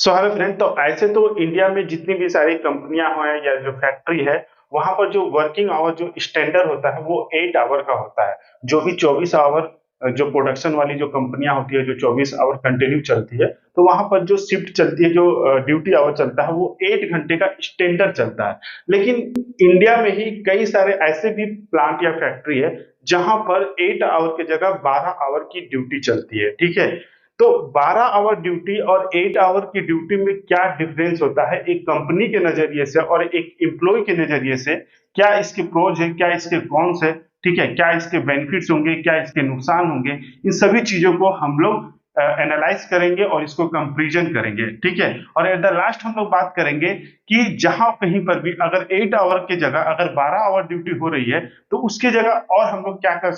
So hello friend, तो ऐसे तो इंडिया में जितनी भी सारी कंपनियां हैं या जो फैक्ट्री है, वहां पर जो वर्किंग आवर जो स्टैंडर्ड होता है वो 8 आवर का होता है। जो भी 24 आवर जो प्रोडक्शन वाली जो कंपनियां होती है जो 24 आवर कंटिन्यू चलती है, तो वहां पर जो शिफ्ट चलती है, जो ड्यूटी आवर चलता है, वो 8 घंटे का स्टैंडर्ड चलता है। लेकिन इंडिया में ही कई सारे ऐसे भी प्लांट या फैक्ट्री है जहां पर 8 आवर की जगह 12 आवर की ड्यूटी चलती है। ठीक है, तो 12 आवर ड्यूटी और 8 आवर की ड्यूटी में क्या डिफरेंस होता है एक कंपनी के नजरिए से और एक एम्प्लॉय के नजरिए से? क्या इसके प्रोज है, क्या इसके कॉन्स है? ठीक है, क्या इसके बेनिफिट्स होंगे, क्या इसके नुकसान होंगे? इन सभी चीजों को हम लोग एनालाइज करेंगे और इसको कंपैरिजन करेंगे। ठीक है, और एट द लास्ट हम लोग बात करेंगे कि जहां कहीं पर भी अगर 8 आवर की जगह अगर 12 आवर ड्यूटी हो रही है, तो उसकी जगह और हम लोग क्या कर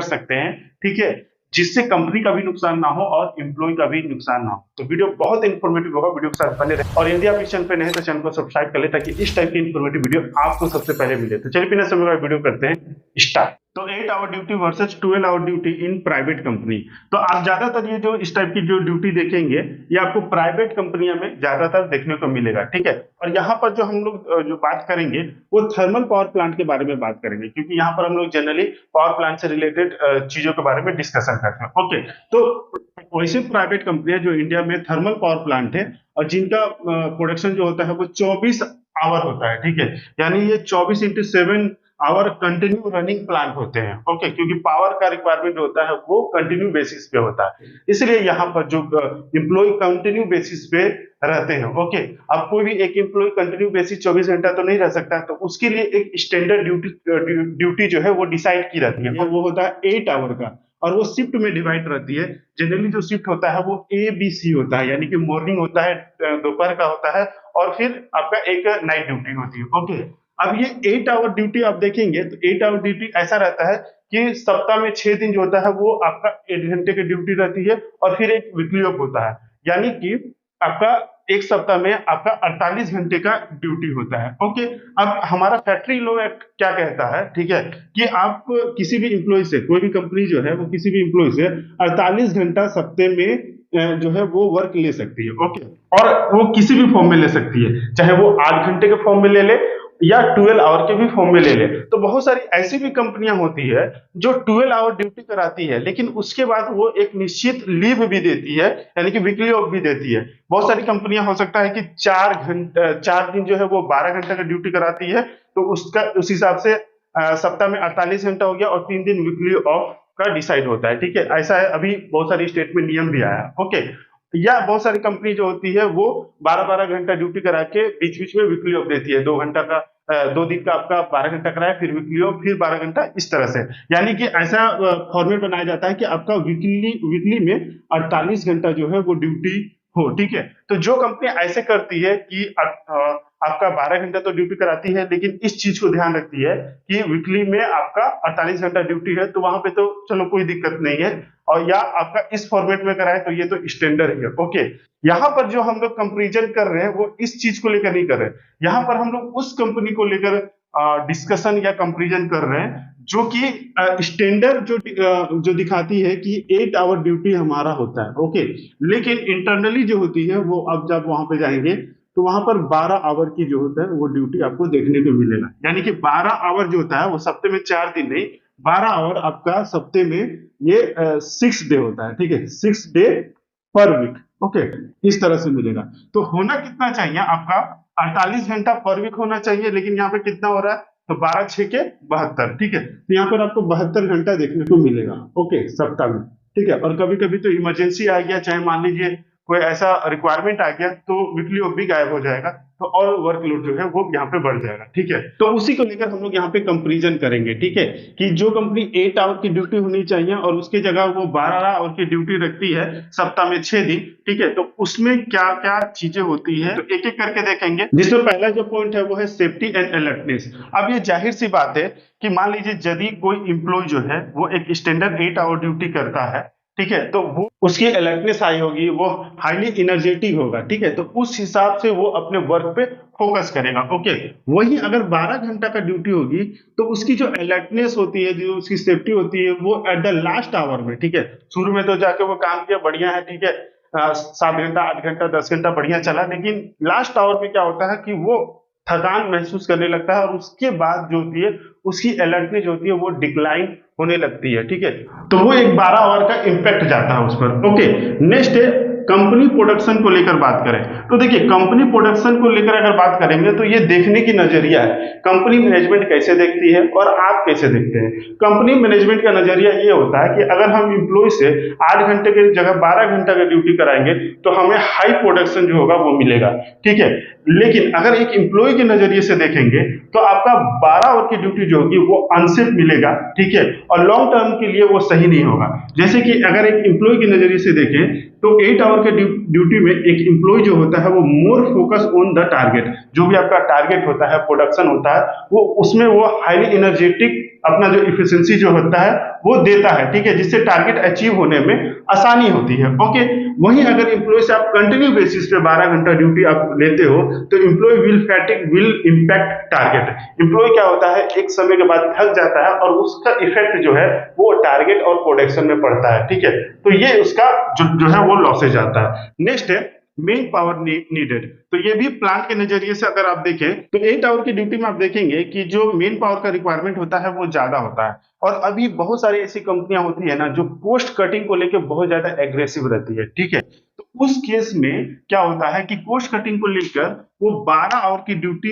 सकते हैं। ठीक है, जिससे कंपनी का भी नुकसान ना हो और एम्प्लॉय का भी नुकसान ना हो। तो वीडियो बहुत इंफॉर्मेटिव होगा, वीडियो के साथ बने रहे। और यदि आप इस चैनल पे नए तो चैनल को सब्सक्राइब कर ले ताकि इस टाइप की इंफॉर्मेटिव वीडियो आपको सबसे पहले मिले। तो चलिए बिना समय का वीडियो करते हैं स्टार्ट। तो 8 hour duty versus 12 hour duty in private company. तो आप ज्यादातर ये जो इस टाइप की जो ड्यूटी देखेंगे, ये आपको प्राइवेट कंपनियों में ज्यादातर देखने को मिलेगा। ठीक है, और यहाँ पर जो हम लोग जो बात करेंगे वो थर्मल पावर प्लांट के बारे में बात करेंगे, क्योंकि यहाँ पर हम लोग जनरली पावर प्लांट से रिलेटेड चीजों के बारे में डिस्कशन करते हैं। ओके, तो वैसे प्राइवेट कंपनियां जो इंडिया में थर्मल पावर प्लांट है और जिनका प्रोडक्शन जो होता है वो 24 आवर होता है। ठीक है, यानी ये 24x7 our continue running plant होते हैं। ओके, क्योंकि पावर का रिक्वायरमेंट होता है वो कंटिन्यू बेसिस पे होता है, इसलिए यहाँ पर जो एम्प्लॉय कंटिन्यू बेसिस पे रहते हैं। ओके, अब कोई भी एक एम्प्लॉय कंटिन्यू बेसिस 24 घंटा तो नहीं रह सकता, तो उसके लिए एक स्टैंडर्ड ड्यूटी जो है वो डिसाइड की रहती है, और वो होता है 8 आवर का। और वो शिफ्ट में डिवाइड रहती है। जनरली जो शिफ्ट होता है वो ABC होता है, यानी कि मॉर्निंग होता है, दोपहर का होता है, और फिर आपका एक नाइट ड्यूटी होती है। ओके, अब ये 8 आवर ड्यूटी आप देखेंगे तो 8 आवर ड्यूटी ऐसा रहता है कि सप्ताह में 6 दिन जो होता है वो आपका 8 घंटे की ड्यूटी रहती है, और फिर एक वीकली ऑफ होता है। यानी कि आपका एक सप्ताह में आपका 48 घंटे का ड्यूटी होता है। ओके, अब हमारा फैक्ट्री लॉ एक्ट क्या कहता है? ठीक है, कि आप किसी भी एम्प्लॉय से, कोई भी कंपनी जो है वो किसी भी एम्प्लॉय से 48 घंटा सप्ते में जो है वो वर्क ले सकती है। ओके, और वो किसी भी फॉर्म में ले सकती है, चाहे वो 8 घंटे के फॉर्म में ले ले या 12 आवर के भी फॉर्म में ले ले। तो बहुत सारी ऐसी भी कंपनियां होती है जो 12 आवर ड्यूटी कराती है, लेकिन उसके बाद वो एक निश्चित लीव भी देती है, यानी कि वीकली ऑफ भी देती है। बहुत सारी कंपनियां हो सकता है कि 4 दिन जो है वो 12 घंटे का ड्यूटी कराती है, तो उसका उस हिसाब से सप्ताह में 48 घंटा हो गया और 3 दिन वीकली ऑफ का डिसाइड होता है। ठीक है, ऐसा है, अभी बहुत सारी स्टेट में नियम भी आया। ओके, या बहुत सारी कंपनी जो होती है वो 12-12 घंटा ड्यूटी करा के बीच बीच में वीकली ऑफ देती है, 2 घंटा का 2 दिन का आपका 12 घंटा कराया, फिर वीकली ऑफ, फिर 12 घंटा, इस तरह से। यानी कि ऐसा फॉर्मेट बनाया जाता है कि आपका वीकली वीकली में 48 घंटा जो है वो ड्यूटी हो। ठीक है, तो जो कंपनी ऐसे करती है कि आपका 12 घंटा तो ड्यूटी कराती है, लेकिन इस चीज को ध्यान रखती है कि वीकली में आपका 48 घंटा ड्यूटी है, तो वहां पे तो चलो कोई दिक्कत नहीं है, और या आपका इस फॉर्मेट में कराए तो ये तो स्टैंडर्ड है। ओके, यहाँ पर जो हम लोग कंपेरिजन कर रहे हैं वो इस चीज को लेकर नहीं कर रहे हैं, यहाँ पर हम लोग उस कंपनी को लेकर डिस्कशन या कंपेरिजन कर रहे हैं जो कि स्टैंडर्ड जो दिखाती है कि 8 आवर ड्यूटी हमारा होता है। ओके, लेकिन इंटरनली जो होती है वो, अब जब वहां पे जाएंगे तो वहां पर 12 आवर की जो होता है वो ड्यूटी आपको देखने को मिलेगा। यानी कि 12 आवर जो होता है वो सप्ते में 4 दिन नहीं, 12 आवर आपका सप्ते में ये 6 डे होता है। ठीक है, 6 डे पर वीक। ओके, इस तरह से मिलेगा। तो होना कितना चाहिए आपका? 48 घंटा पर वीक होना चाहिए, लेकिन यहाँ पे कितना हो रहा है? तो 12×6 = 72। ठीक है, तो यहाँ पर आपको 72 घंटा देखने को मिलेगा। ओके, सप्ताह में। ठीक है, और कभी कभी तो इमरजेंसी आ गया, चाहे मान लीजिए कोई ऐसा रिक्वायरमेंट आ गया, तो वीकली ऑफ भी गायब हो जाएगा, तो और वर्कलोड जो है वो यहाँ पे बढ़ जाएगा। ठीक है, तो उसी को लेकर हम लोग यहाँ पे कंपैरिजन करेंगे। ठीक है, कि जो कंपनी 8 आवर की ड्यूटी होनी चाहिए और उसकी जगह वो 12 आवर की ड्यूटी रखती है सप्ताह में 6 दिन। ठीक है, तो उसमें क्या क्या चीजें होती है, तो एक एक करके देखेंगे, जिसमें पहला जो पॉइंट है वो है सेफ्टी एंड अलर्टनेस। अब ये जाहिर सी बात है कि मान लीजिए यदि कोई इंप्लॉय जो है वो एक स्टैंडर्ड 8 आवर ड्यूटी करता है, ठीक है, तो वो उसकी अलर्टनेस हाई होगी, वो हाईली एनर्जेटिक होगा। ठीक है, तो उस हिसाब से वो अपने वर्क पे फोकस करेगा। ओके, वही अगर 12 घंटा का ड्यूटी होगी तो उसकी जो अलर्टनेस होती है, जो उसकी सेफ्टी होती है, वो एट द लास्ट आवर में। ठीक है, शुरू में तो जाके वो काम किया, बढ़िया है, ठीक है, 7 घंटा 8 घंटा 10 घंटा बढ़िया चला, लेकिन लास्ट आवर में क्या होता है कि वो थकान महसूस करने लगता है और उसके बाद जो होती है उसकी अलर्टनेस जो होती है वो डिक्लाइन होने लगती है। ठीक है, तो वो एक 12 आवर का इम्पैक्ट जाता है उस पर। ओके, नेक्स्ट है कंपनी प्रोडक्शन को लेकर बात करें तो देखिए कंपनी प्रोडक्शन को लेकर अगर बात करेंगे तो ये देखने की नजरिया है, कंपनी मैनेजमेंट कैसे देखती है और आप कैसे देखते हैं। कंपनी मैनेजमेंट का नजरिया ये होता है कि अगर हम इम्प्लॉय से 8 घंटे की जगह 12 घंटा का ड्यूटी कराएंगे तो हमें हाई प्रोडक्शन जो होगा वो मिलेगा। ठीक है, लेकिन अगर एक इम्प्लॉय के नजरिए से देखेंगे तो आपका 12 आवर की ड्यूटी जो होगी वो अनसेफ मिलेगा। ठीक है, और लॉन्ग टर्म के लिए वो सही नहीं होगा। जैसे कि अगर एक इम्प्लॉय के नजरिए से देखें तो 8 आवर के ड्यूटी में एक इम्प्लॉय जो होता है वो more focus on the target, जो भी आपका टारगेट होता है प्रोडक्शन होता है वो उसमें वो हाईली एनर्जेटिक अपना जो इफिशिएंसी जो होता है वो देता है। ठीक है, जिससे टारगेट अचीव होने में आसानी होती है। ओके, वहीं अगर इम्प्लॉय से आप कंटिन्यू बेसिस पे 12 घंटा ड्यूटी आप लेते हो तो employee will fatigue will impact target. Employee क्या होता है एक समय के बाद थक जाता है और उसका इफेक्ट जो है वो टारगेट और प्रोडक्शन में पड़ता है। ठीक है, तो ये उसका जो है वो लॉसेज आता है। नेक्स्ट है मेन पावर नीडेड, तो ये भी प्लांट के नजरिए से अगर आप देखें तो 8 आवर की ड्यूटी में आप देखेंगे कि जो मेन पावर का रिक्वायरमेंट होता है वो ज्यादा होता है। और अभी बहुत सारी ऐसी कंपनियां होती है ना जो कोस्ट कटिंग को लेकर बहुत ज्यादा एग्रेसिव रहती है। ठीक है, तो उस केस में क्या होता है कि कोस्ट कटिंग को लेकर वो 12 आवर की ड्यूटी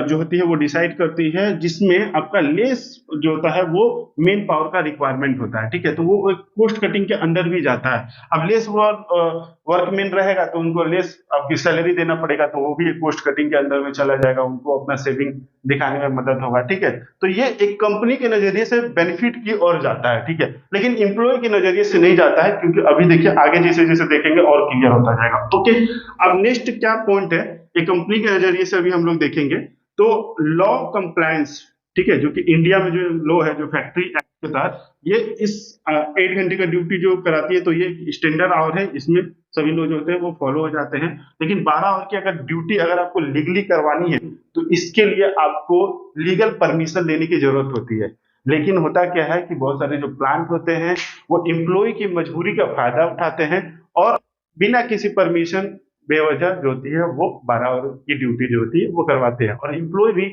जो होती है वो डिसाइड करती है, जिसमें आपका लेस जो होता है वो मेन पावर का रिक्वायरमेंट होता है। ठीक है, तो वो एक कोस्ट कटिंग के अंदर भी जाता है। अब लेस वर्कमैन रहेगा तो उनको लेस आपकी सैलरी देना पड़ेगा, तो वो भी एक कोस्ट कटिंग के अंदर में चला जाएगा, उनको अपना सेविंग दिखाने में मदद होगा। ठीक है, तो ये एक कंपनी के नजरिए से बेनिफिट की ओर जाता है। ठीक है, लेकिन एम्प्लॉय के नजरिए से नहीं जाता है, क्योंकि अभी देखिए आगे जैसे जैसे देखेंगे और क्लियर होता जाएगा। ओके, अब नेक्स्ट क्या पॉइंट है एक कंपनी के नजरिए से अभी हम लोग देखेंगे तो लॉ कंप्लायंस। ठीक है, जो कि इंडिया में जो लॉ है जो फैक्ट्री एक्ट के तहत ये इस 8 घंटे का ड्यूटी जो कराती है तो ये स्टैंडर्ड आवर है, इसमें सभी लोग जो होते हैं वो फॉलो हो जाते हैं। लेकिन 12 आवर की अगर ड्यूटी अगर आपको लीगली करवानी है तो इसके लिए आपको लीगल परमिशन लेने की जरूरत होती है। लेकिन होता क्या है कि बहुत सारे जो प्लांट होते हैं वो एम्प्लॉय की मजबूरी का फायदा उठाते हैं और बिना किसी परमिशन बेवजह जो होती है वो 12 आवर की ड्यूटी जो होती है वो करवाते हैं। और एम्प्लॉय भी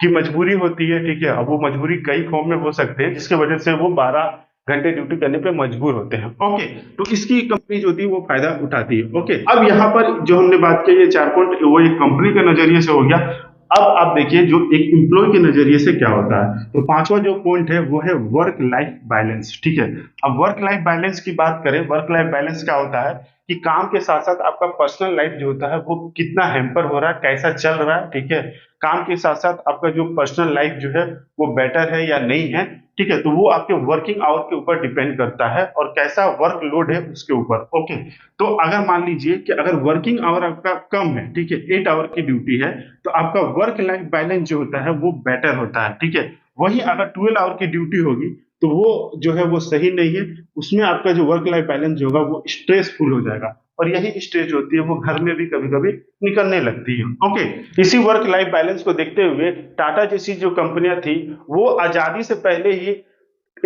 की मजबूरी होती है। ठीक है, अब वो मजबूरी कई फॉर्म में हो सकते हैं जिसकी वजह से वो 12 घंटे ड्यूटी करने पे मजबूर होते हैं। ओके, तो इसकी कंपनी जो होती है वो फायदा उठाती है। ओके, अब यहाँ पर जो हमने बात की ये 4 पॉइंट वो एक कंपनी के नजरिए से हो गया। अब आप देखिए जो एक एम्प्लॉय के नजरिए से क्या होता है, तो 5वां जो पॉइंट है वो है वर्क लाइफ बैलेंस। ठीक है, अब वर्क लाइफ बैलेंस की बात करें, वर्क लाइफ बैलेंस क्या होता है कि काम के साथ साथ आपका पर्सनल लाइफ जो होता है वो कितना हैम्पर हो रहा है, कैसा चल रहा है। ठीक है, काम के साथ साथ आपका जो पर्सनल लाइफ जो है वो बेटर है या नहीं है। ठीक है, तो वो आपके वर्किंग आवर के ऊपर डिपेंड करता है और कैसा वर्कलोड है उसके ऊपर। ओके, तो अगर मान लीजिए कि अगर वर्किंग आवर आपका कम है, ठीक है 8 आवर की ड्यूटी है, तो आपका वर्क लाइफ बैलेंस जो होता है वो बेटर होता है। ठीक है, वहीं अगर 12 आवर की ड्यूटी होगी तो वो जो है वो सही नहीं है, उसमें आपका जो वर्क लाइफ बैलेंस जो होगा वो स्ट्रेसफुल हो जाएगा और यही स्ट्रेस होती है वो घर में भी कभी कभी निकलने लगती है। ओके, इसी वर्क लाइफ बैलेंस को देखते हुए टाटा जैसी जो कंपनियां थी वो आजादी से पहले ही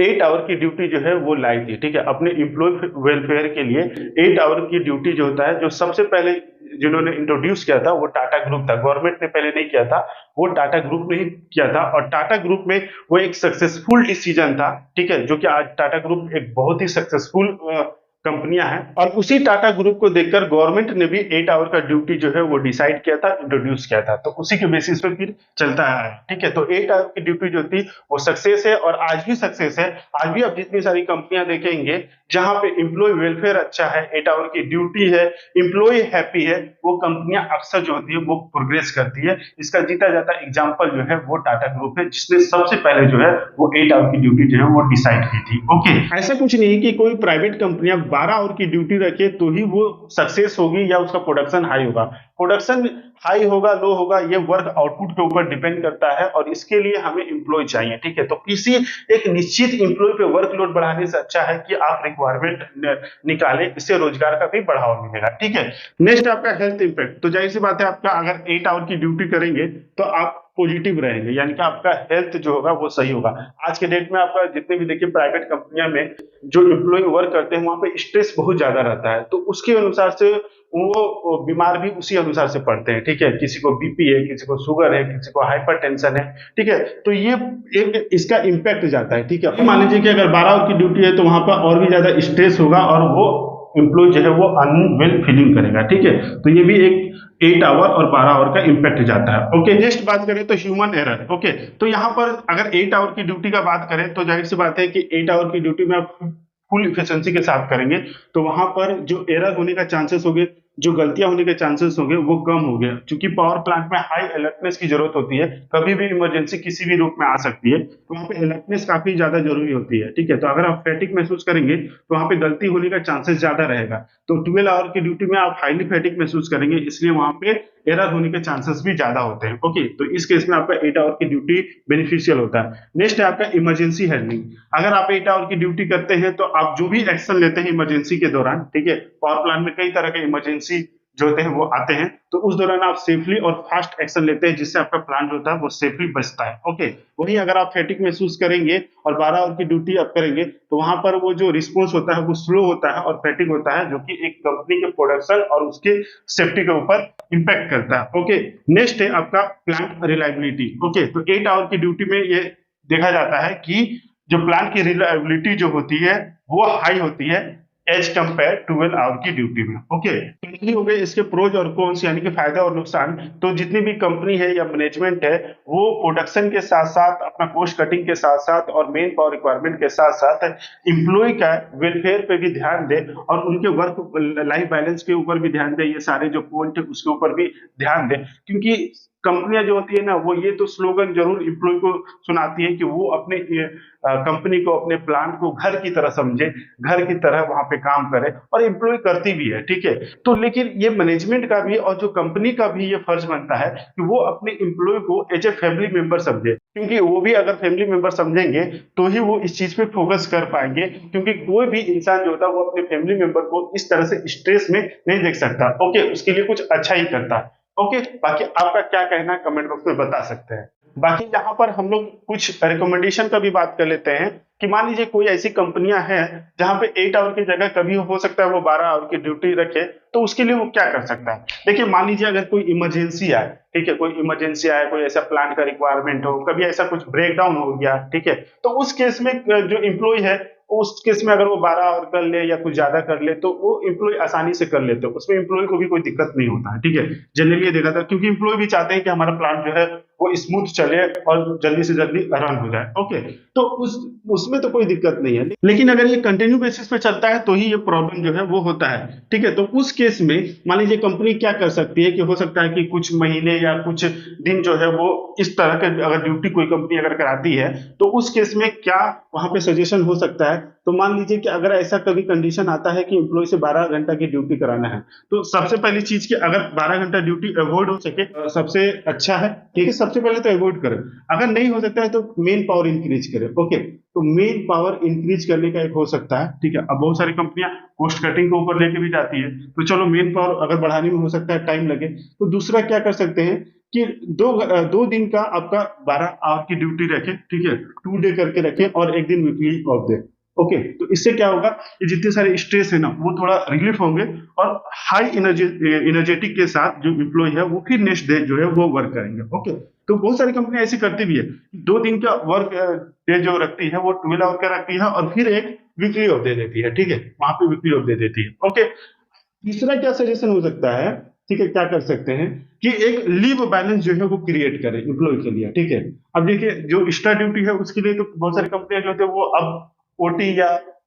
8 आवर की ड्यूटी जो है वो लाई थी। ठीक है, अपने इम्प्लॉय वेलफेयर के लिए 8 आवर की ड्यूटी जो होता है जो सबसे पहले जिन्होंने इंट्रोड्यूस किया था वो टाटा ग्रुप था, गवर्नमेंट ने पहले नहीं किया था, वो टाटा ग्रुप ने ही किया था। और टाटा ग्रुप में वो एक सक्सेसफुल डिसीजन था। ठीक है, जो कि आज टाटा ग्रुप एक बहुत ही सक्सेसफुल कंपनियां हैं और उसी टाटा ग्रुप को देखकर गवर्नमेंट ने भी 8 आवर का ड्यूटी जो है वो डिसाइड किया था, इंट्रोड्यूस किया था, तो उसी के बेसिस पे फिर चलता है। ठीक है, तो 8 आवर की ड्यूटी जो थी वो सक्सेस है और आज भी सक्सेस है। आज भी आप जितनी सारी कंपनियां देखेंगे जहां पे एम्प्लॉय वेलफेयर अच्छा है, 8 आवर की ड्यूटी है, एम्प्लॉय हैप्पी है, वो कंपनियां अक्सर जो होती है वो प्रोग्रेस करती है। इसका जीता जाता एग्जाम्पल जो है वो टाटा ग्रुप है, जिसने सबसे पहले जो है वो 8 आवर की ड्यूटी जो है वो डिसाइड की थी। ओके, ऐसा कुछ नहीं कि कोई प्राइवेट कंपनियां 12 आवर की ड्यूटी रखे तो ही वो सक्सेस होगी या उसका प्रोडक्शन हाई होगा। प्रोडक्शन हाई होगा लो होगा ये वर्क आउटपुट के ऊपर डिपेंड करता है और इसके लिए हमें एम्प्लॉय चाहिए, ठीक है। तो किसी एक निश्चित एम्प्लॉय पे वर्कलोड बढ़ाने से अच्छा है कि आप रिक्वायरमेंट निकालें, इससे रोजगार का भी बढ़ावा मिलेगा, ठीक है। नेक्स्ट आपका हेल्थ इम्पैक्ट। तो जाहिर सी बात है आपका अगर 8 आवर की ड्यूटी करेंगे तो आप पॉजिटिव रहेंगे, यानी कि आपका हेल्थ जो होगा वो सही होगा। आज के डेट में आपका जितने भी देखिए प्राइवेट कंपनियां में जो एम्प्लॉय वर्क करते हैं वहां पे स्ट्रेस बहुत ज्यादा रहता है, तो उसके अनुसार से वो बीमार भी उसी अनुसार से पड़ते हैं, ठीक है। किसी को बीपी है, किसी को शुगर है, किसी को हाइपरटेंशन है, ठीक है। तो ये एक इसका इम्पैक्ट जाता है, ठीक है। मान लीजिए कि अगर 12 आवर की ड्यूटी है तो वहां पर और भी ज्यादा स्ट्रेस होगा और वो एम्प्लॉय जो है वो अनवेल फीलिंग करेगा, ठीक है। तो ये भी एक 8 आवर और 12 आवर का इम्पैक्ट जाता है। ओके, नेक्स्ट बात करें तो ह्यूमन एरर। ओके, तो यहाँ पर अगर 8 आवर की ड्यूटी का बात करें तो जाहिर सी बात है कि 8 आवर की ड्यूटी में आप फुल इफिशिएंसी के साथ करेंगे तो वहां पर जो एरर होने का चांसेस होंगे, जो गलतियां होने के चांसेस होंगे वो कम हो गया, क्योंकि पावर प्लांट में हाई अलर्टनेस की जरूरत होती है, कभी भी इमरजेंसी किसी भी रूप में आ सकती है, तो वहां पे अलर्टनेस काफी ज्यादा जरूरी होती है, ठीक है। तो अगर आप फैटिक महसूस करेंगे तो वहां पे गलती होने का चांसेस ज्यादा रहेगा। तो 12 आवर की ड्यूटी में आप हाईली फैटिक महसूस करेंगे, इसलिए वहां पे एरर होने के चांसेस भी ज्यादा होते हैं। ओके, तो इस केस में आपका 8 आवर की ड्यूटी बेनिफिशियल होता है। नेक्स्ट है आपका इमरजेंसी हैंडलिंग। अगर आप 8 आवर की ड्यूटी करते हैं तो आप जो भी एक्शन लेते हैं इमरजेंसी के दौरान, ठीक है, पावर प्लांट में कई तरह के इमरजेंसी जो होते हैं वो आते हैं, तो उस दौरान आप सेफली और फास्ट एक्शन लेते हैं जिससे आपका प्लांट होता है वो सेफली बचता है। ओके, वहीं अगर आप फैटिक महसूस करेंगे और 12 आवर की ड्यूटी आप करेंगे तो वहां पर वो जो रिस्पॉन्स होता है वो स्लो होता है और फैटिक होता है, जो कि एक कंपनी के प्रोडक्शन और उसके सेफ्टी के ऊपर इंपैक्ट करता है। ओके, नेक्स्ट है आपका प्लांट रिलायबिलिटी। ओके, तो 8 आवर की ड्यूटी में ये देखा जाता है कि जो प्लांट की रिलायबिलिटी जो होती है वो हाई होती है एज कंपेयर 12 आवर की ड्यूटी में। ओके, तो यही हो गए इसके प्रोज और कॉन्स, यानी कि फायदे और नुकसान। तो जितनी भी कंपनी है या मैनेजमेंट है वो प्रोडक्शन के साथ साथ अपना कॉस्ट कटिंग के साथ साथ और मेन पावर रिक्वायरमेंट के साथ साथ एम्प्लॉय का वेलफेयर पे भी ध्यान दे और उनके वर्क लाइफ बैलेंस के ऊपर भी ध्यान दे, ये सारे जो पॉइंट है उसके ऊपर भी ध्यान दे, क्योंकि कंपनियां जो होती है ना वो ये तो स्लोगन जरूर एम्प्लॉय को सुनाती है कि वो अपने कंपनी को, अपने प्लांट को घर की तरह समझे, घर की तरह वहां पे काम करे, और एम्प्लॉय करती भी है, ठीक है। तो लेकिन ये मैनेजमेंट का भी और जो कंपनी का भी ये फर्ज बनता है कि वो अपने एम्प्लॉय को एज ए फैमिली मेंबर समझे, क्योंकि वो भी अगर फैमिली मेंबर समझेंगे तो ही वो इस चीज पे फोकस कर पाएंगे, क्योंकि कोई भी इंसान जो होता है वो अपने फैमिली मेंबर को इस तरह से स्ट्रेस में नहीं देख सकता। ओके, उसके लिए कुछ अच्छा ही करता है। ओके, बाकी आपका क्या कहना है कमेंट बॉक्स में बता सकते हैं। बाकी यहाँ पर हम लोग कुछ रिकमेंडेशन का भी बात कर लेते हैं कि मान लीजिए कोई ऐसी कंपनियां हैं जहां पे 8 आवर की जगह कभी हो सकता है वो 12 आवर की ड्यूटी रखे, तो उसके लिए वो क्या कर सकता है। देखिए, मान लीजिए अगर कोई इमरजेंसी आए, ठीक है, कोई इमरजेंसी आए, कोई ऐसा प्लांट का रिक्वायरमेंट हो, कभी ऐसा कुछ ब्रेक डाउन हो गया, ठीक है, तो उस केस में जो एम्प्लॉय है उस केस में अगर वो 12 आवर कर ले या कुछ ज्यादा कर ले तो वो एम्प्लॉय आसानी से कर लेते हैं, उसमें एम्प्लॉय को भी कोई दिक्कत नहीं होता है, ठीक है। जनरली ये देखा था, क्योंकि एम्प्लॉय भी चाहते हैं कि हमारा प्लांट जो है वो स्मूथ चले और जल्दी से जल्दी रन हो जाए। ओके, तो उसमें तो कोई दिक्कत नहीं है, लेकिन अगर ये कंटिन्यू बेसिस पे चलता है तो ही ये प्रॉब्लम जो है वो होता है, ठीक है। तो उस केस में मान लीजिए कंपनी क्या कर सकती है कि हो सकता है कि कुछ महीने या कुछ दिन जो है वो इस तरह का अगर ड्यूटी कोई कंपनी अगर कराती है तो उस केस में क्या वहां पे सजेशन हो सकता है। तो मान लीजिए कि अगर ऐसा कभी कंडीशन आता है कि एम्प्लॉय से 12 घंटा की ड्यूटी कराना है, तो सबसे पहली चीज की अगर 12 घंटा ड्यूटी अवॉइड हो सके सबसे अच्छा है, ठीक है। सबसे पहले तो अवॉइड करें, अगर नहीं हो सकता है तो मेन पावर इंक्रीज करें। ओके, तो मेन पावर इंक्रीज करने का एक हो सकता है, ठीक है। अब बहुत सारी कंपनियां कॉस्ट कटिंग के ऊपर लेके भी जाती है, तो चलो मेन पावर अगर बढ़ाने में हो सकता है टाइम लगे, तो दूसरा क्या कर सकते हैं कि 2 दिन का आपका 12 आवर की ड्यूटी रखें, ठीक है, 2 डे करके रखें और एक दिन वीकली ऑफ दे। ओके, तो इससे क्या होगा कि जितने सारे स्ट्रेस है ना वो थोड़ा रिलीफ होंगे और हाई एनर्जेटिक के साथ जो एम्प्लॉय है वो फिर नेक्स्ट डे जो है वो वर्क करेंगे। ओके, तो बहुत सारी कंपनियां ऐसी करती भी है, 2 दिन का वर्क डे जो रखती है वो 12 आवर का रखती है और फिर एक वीकली ऑफ दे देती है, ठीक है, वहां पे वीकली ऑफ दे देती है। ओके, तीसरा क्या सजेशन हो सकता है, ठीक है, क्या कर सकते हैं कि एक लीव बैलेंस जो है वो क्रिएट करें एम्प्लॉय के लिए, ठीक है। अब देखिए, जो एक्स्ट्रा ड्यूटी है उसके लिए तो बहुत सारी कंपनियां जो होती है वो अब ओटी या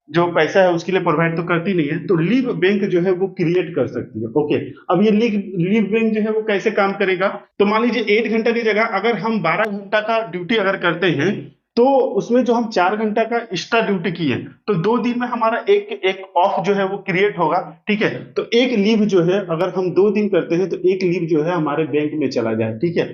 जो पैसा है उसके लिए प्रोवाइड तो करती नहीं है, तो लीव बैंक जो है वो क्रिएट कर सकती है। ओके, अब ये लीव बैंक जो है वो कैसे काम करेगा, तो मान लीजिए 8 घंटे की जगह अगर हम 12 घंटा का ड्यूटी अगर करते हैं तो उसमें जो हम 4 घंटा का एक्स्ट्रा ड्यूटी किए तो 2 दिन में हमारा एक एक ऑफ जो है वो क्रिएट होगा, ठीक है। तो एक लीव जो है अगर हम 2 दिन करते हैं तो एक लीव जो है हमारे बैंक में चला जाए, ठीक है।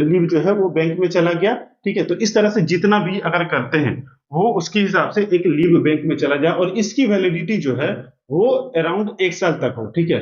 लीव जो है वो बैंक में चला गया, ठीक है। तो इस तरह से जितना भी अगर करते हैं वो उसके हिसाब से एक लीव बैंक में चला जाए, और इसकी वैलिडिटी जो है वो अराउंड 1 साल तक हो, ठीक है।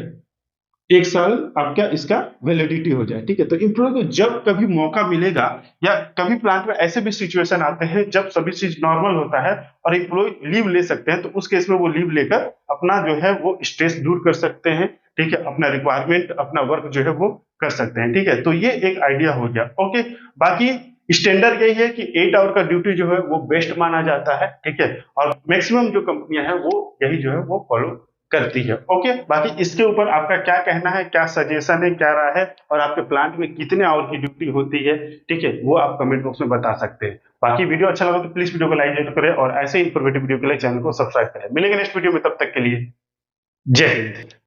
1 साल आपका इसका वैलिडिटी हो जाए, ठीक है। तो इम्प्लॉय को जब कभी मौका मिलेगा, या कभी प्लांट में ऐसे भी सिचुएशन आते हैं जब सभी चीज नॉर्मल होता है और इम्प्लॉय लीव ले सकते हैं, तो उस केस में वो लीव लेकर अपना जो है वो स्ट्रेस दूर कर सकते हैं, ठीक है। अपना रिक्वायरमेंट, अपना वर्क जो है वो कर सकते हैं, ठीक है। तो ये एक आइडिया हो गया, ओके। बाकी स्टैंडर्ड यही है कि 8 आवर का ड्यूटी जो है वो बेस्ट माना जाता है, ठीक है। और मैक्सिमम जो कंपनियां हैं वो यही जो है वो फॉलो करती है, ओके। बाकी इसके ऊपर आपका क्या कहना है, क्या सजेशन है, क्या राय है, और आपके प्लांट में कितने आवर की ड्यूटी होती है, ठीक है, वो आप कमेंट बॉक्स में बता सकते हैं। बाकी वीडियो अच्छा लगा तो प्लीज वीडियो को लाइक जरूर करें, और ऐसे ही इंफॉर्मेटिव वीडियो के लिए चैनल को सब्सक्राइब करें। मिलेंगे नेक्स्ट वीडियो में, तब तक के लिए जय हिंद।